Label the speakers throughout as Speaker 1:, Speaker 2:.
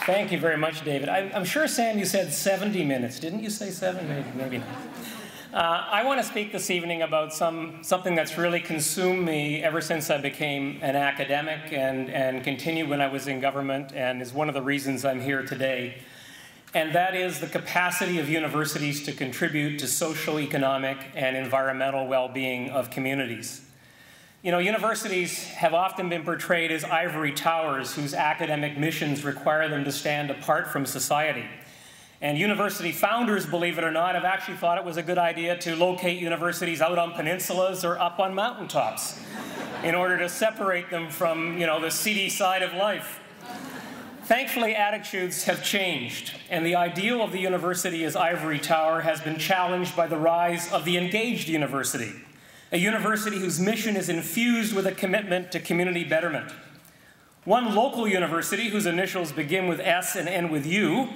Speaker 1: Thank you very much, David. I'm sure, Sam, you said 70 minutes. Didn't you say 7? Maybe not. I want to speak this evening about something that's really consumed me ever since I became an academic and continued when I was in government, and is one of the reasons I'm here today. And that is the capacity of universities to contribute to social, economic, and environmental well-being of communities. You know, universities have often been portrayed as ivory towers whose academic missions require them to stand apart from society. And university founders, believe it or not, have actually thought it was a good idea to locate universities out on peninsulas or up on mountaintops in order to separate them from, you know, the seedy side of life. Thankfully, attitudes have changed, and the ideal of the university as ivory tower has been challenged by the rise of the engaged university, a university whose mission is infused with a commitment to community betterment. One local university, whose initials begin with S and end with U,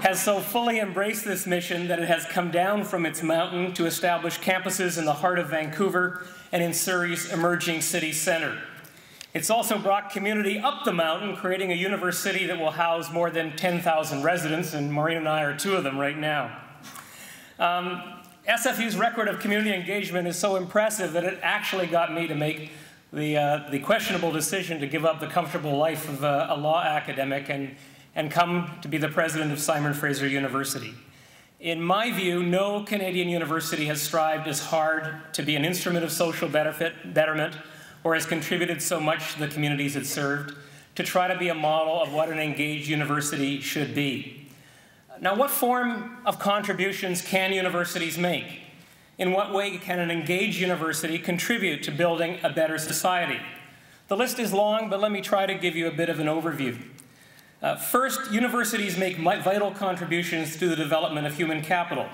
Speaker 1: has so fully embraced this mission that it has come down from its mountain to establish campuses in the heart of Vancouver and in Surrey's emerging city centre. It's also brought community up the mountain, creating a university that will house more than 10,000 residents, and Maureen and I are two of them right now. SFU's record of community engagement is so impressive that it actually got me to make the questionable decision to give up the comfortable life of a law academic and come to be the president of Simon Fraser University. In my view, no Canadian university has strived as hard to be an instrument of social betterment or has contributed so much to the communities it served to try to be a model of what an engaged university should be. Now, what form of contributions can universities make? In what way can an engaged university contribute to building a better society? The list is long, but let me try to give you a bit of an overview. First, universities make vital contributions to the development of human capital.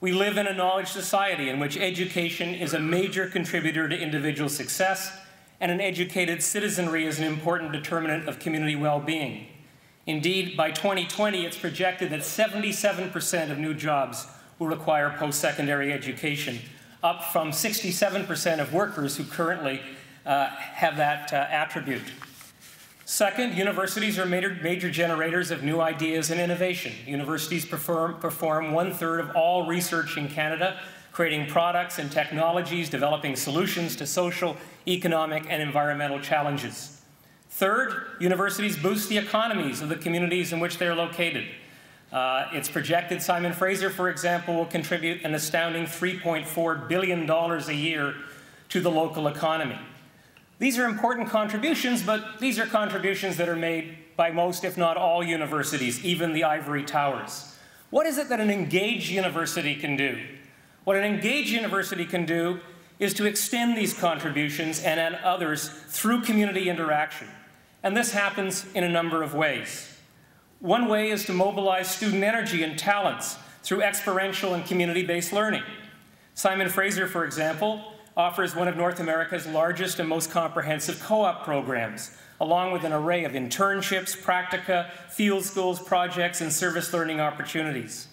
Speaker 1: We live in a knowledge society in which education is a major contributor to individual success, and an educated citizenry is an important determinant of community well-being. Indeed, by 2020, it's projected that 77% of new jobs will require post-secondary education, up from 67% of workers who currently have that attribute. Second, universities are major generators of new ideas and innovation. Universities perform 1/3 of all research in Canada, creating products and technologies, developing solutions to social, economic, and environmental challenges. Third, universities boost the economies of the communities in which they're located. It's projected Simon Fraser, for example, will contribute an astounding $3.4 billion a year to the local economy. These are important contributions, but these are contributions that are made by most, if not all, universities, even the ivory towers. What is it that an engaged university can do? What an engaged university can do is to extend these contributions and others through community interaction. And this happens in a number of ways. One way is to mobilize student energy and talents through experiential and community-based learning. Simon Fraser, for example, offers one of North America's largest and most comprehensive co-op programs, along with an array of internships, practica, field schools, projects, and service learning opportunities.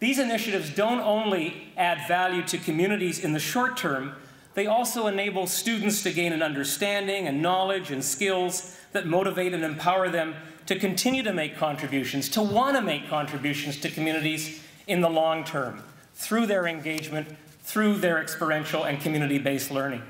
Speaker 1: These initiatives don't only add value to communities in the short term, they also enable students to gain an understanding and knowledge and skills that motivate and empower them to continue to make contributions, to want to make contributions to communities in the long term, through their engagement, through their experiential and community-based learning.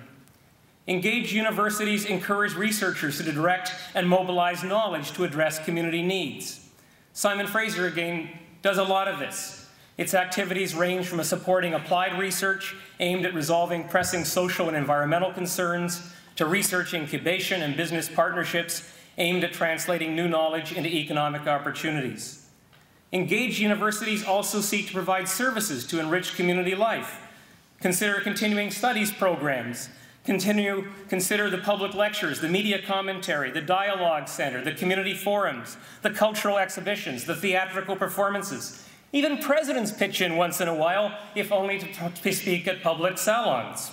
Speaker 1: Engaged universities encourage researchers to direct and mobilize knowledge to address community needs. Simon Fraser, again, does a lot of this. Its activities range from supporting applied research aimed at resolving pressing social and environmental concerns, to research incubation and business partnerships aimed at translating new knowledge into economic opportunities. Engaged universities also seek to provide services to enrich community life. Consider continuing studies programs. Consider the public lectures, the media commentary, the dialogue center, the community forums, the cultural exhibitions, the theatrical performances. Even presidents pitch in once in a while, if only to speak at public salons.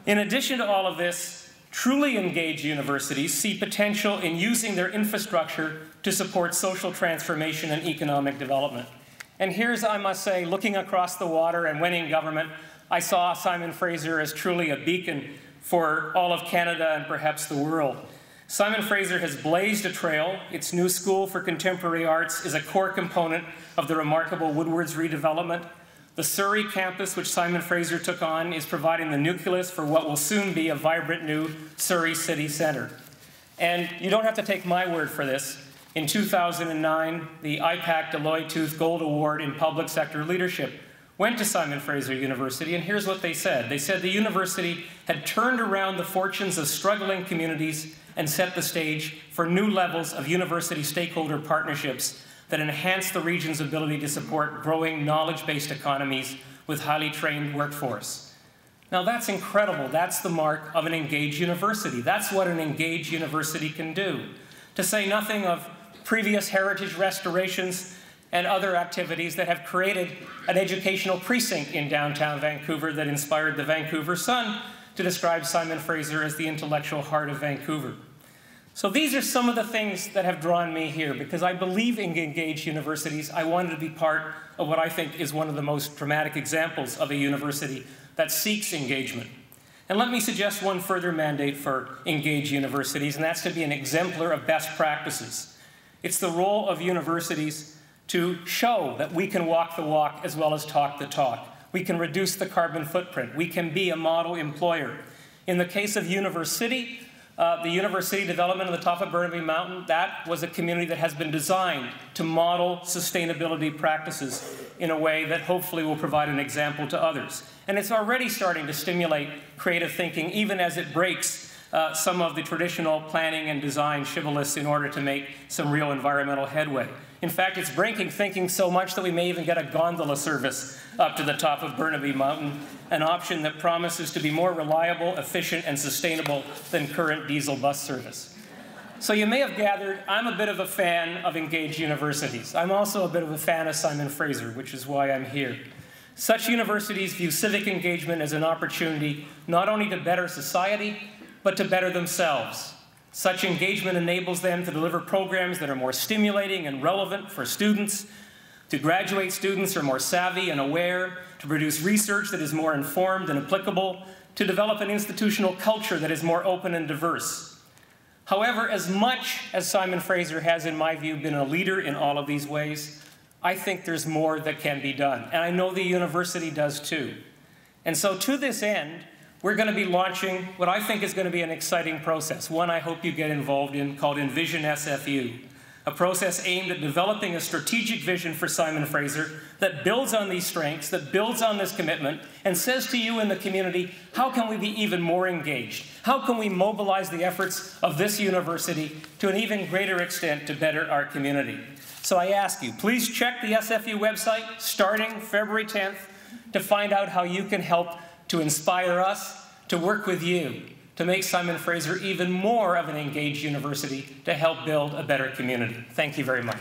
Speaker 1: In addition to all of this, truly engaged universities see potential in using their infrastructure to support social transformation and economic development. And here's, I must say, looking across the water and when in government, I saw Simon Fraser as truly a beacon for all of Canada and perhaps the world. Simon Fraser has blazed a trail. Its new School for Contemporary Arts is a core component of the remarkable Woodward's redevelopment. The Surrey campus, which Simon Fraser took on, is providing the nucleus for what will soon be a vibrant new Surrey City Centre. And you don't have to take my word for this. In 2009, the IPAC Deloitte Tooth Gold Award in Public Sector Leadership went to Simon Fraser University, and here's what they said. They said the university had turned around the fortunes of struggling communities and set the stage for new levels of university stakeholder partnerships that enhance the region's ability to support growing knowledge-based economies with highly trained workforce. Now that's incredible. That's the mark of an engaged university. That's what an engaged university can do. To say nothing of previous heritage restorations and other activities that have created an educational precinct in downtown Vancouver that inspired the Vancouver Sun to describe Simon Fraser as the intellectual heart of Vancouver. So these are some of the things that have drawn me here, because I believe in engaged universities. I wanted to be part of what I think is one of the most dramatic examples of a university that seeks engagement. And let me suggest one further mandate for engaged universities, and that's to be an exemplar of best practices. It's the role of universities to show that we can walk the walk as well as talk the talk. We can reduce the carbon footprint. We can be a model employer. In the case of University, the University development on the top of Burnaby Mountain, that was a community that has been designed to model sustainability practices in a way that hopefully will provide an example to others. And it's already starting to stimulate creative thinking, even as it breaks some of the traditional planning and design shibboleths in order to make some real environmental headway. In fact, it's breaking thinking so much that we may even get a gondola service up to the top of Burnaby Mountain, an option that promises to be more reliable, efficient, and sustainable than current diesel bus service. So you may have gathered, I'm a bit of a fan of engaged universities. I'm also a bit of a fan of Simon Fraser, which is why I'm here. Such universities view civic engagement as an opportunity not only to better society, but to better themselves. Such engagement enables them to deliver programs that are more stimulating and relevant for students, to graduate students who are more savvy and aware, to produce research that is more informed and applicable, to develop an institutional culture that is more open and diverse. However, as much as Simon Fraser has, in my view, been a leader in all of these ways, I think there's more that can be done. And I know the university does too. And so to this end, we're going to be launching what I think is going to be an exciting process, one I hope you get involved in, called Envision SFU, a process aimed at developing a strategic vision for Simon Fraser that builds on these strengths, that builds on this commitment, and says to you in the community, how can we be even more engaged? How can we mobilize the efforts of this university to an even greater extent to better our community? So I ask you, please check the SFU website starting February 10th to find out how you can help to inspire us, to work with you, to make Simon Fraser even more of an engaged university to help build a better community. Thank you very much.